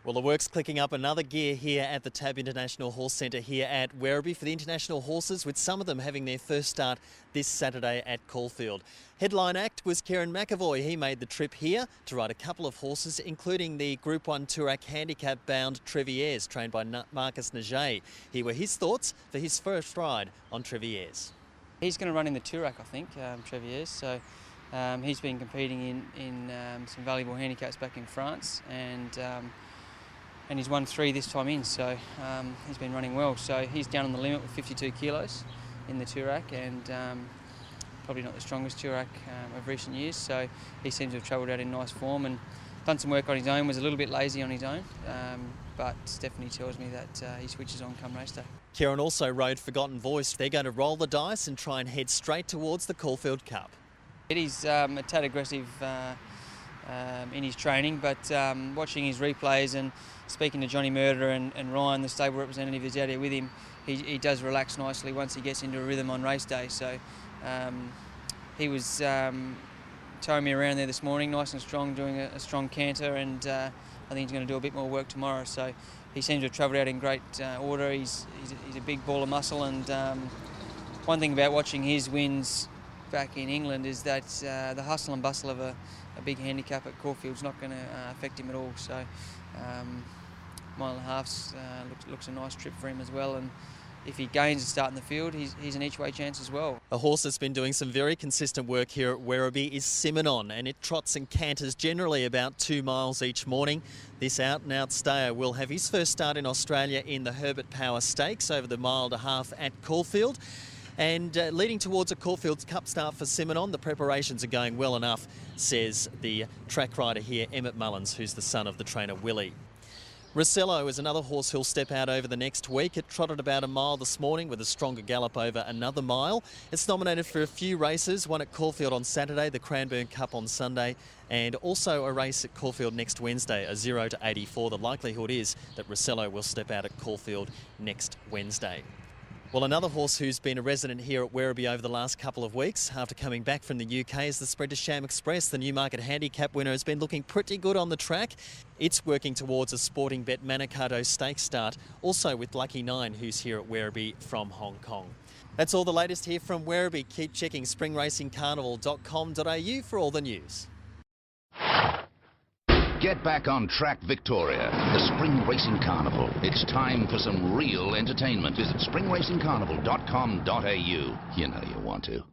Well, the work's clicking up another gear here at the Werribee International Horse Centre here at Werribee for the international horses, with some of them having their first start this Saturday at Caulfield. Headline act was Kieran McAvoy. He made the trip here to ride a couple of horses, including the Group 1 Toorak handicap-bound Treviers, trained by Marcus Naget. Here were his thoughts for his first ride on Treviers. He's going to run in the Toorak, I think, Treviers. So he's been competing in some valuable handicaps back in France, and he's won 3 this time in, so he's been running well. So he's down on the limit with 52 kilos in the Toorak, and probably not the strongest Toorak of recent years. So he seems to have travelled out in nice form and done some work on his own. Was a little bit lazy on his own, but Stephanie tells me that he switches on come race day. Kieran also rode Forgotten Voice. They're going to roll the dice and try and head straight towards the Caulfield Cup. He's a tad aggressive in his training, but watching his replays and speaking to Johnny Murder and Ryan, the stable representative who's out here with him, he does relax nicely once he gets into a rhythm on race day. So he was towing me around there this morning, nice and strong, doing a strong canter, and I think he's going to do a bit more work tomorrow. So he seems to have travelled out in great order. He's a big ball of muscle, and one thing about watching his wins back in England is that the hustle and bustle of a big handicap at Caulfield's not going to affect him at all. So mile and a half looks a nice trip for him as well, and if he gains a start in the field, he's an each-way chance as well. A horse that's been doing some very consistent work here at Werribee is Simonon, and it trots and canters generally about 2 miles each morning. This out-and-out stayer will have his first start in Australia in the Herbert Power Stakes over the mile and a half at Caulfield. And leading towards a Caulfield Cup start for Simonon, the preparations are going well enough, says the track rider here, Emmett Mullins, who's the son of the trainer Willie. Rossello is another horse who'll step out over the next week. It trotted about a mile this morning with a stronger gallop over another mile. It's nominated for a few races, one at Caulfield on Saturday, the Cranbourne Cup on Sunday, and also a race at Caulfield next Wednesday, a 0 to 84. The likelihood is that Rossello will step out at Caulfield next Wednesday. Well, another horse who's been a resident here at Werribee over the last couple of weeks after coming back from the UK is the Spread to Sham Express. The Newmarket handicap winner has been looking pretty good on the track. It's working towards a Sporting Bet Manikato Stakes start, also with Lucky 9, who's here at Werribee from Hong Kong. That's all the latest here from Werribee. Keep checking springracingcarnival.com.au for all the news. Get back on track, Victoria. The Spring Racing Carnival. It's time for some real entertainment. Visit springracingcarnival.com.au. You know you want to.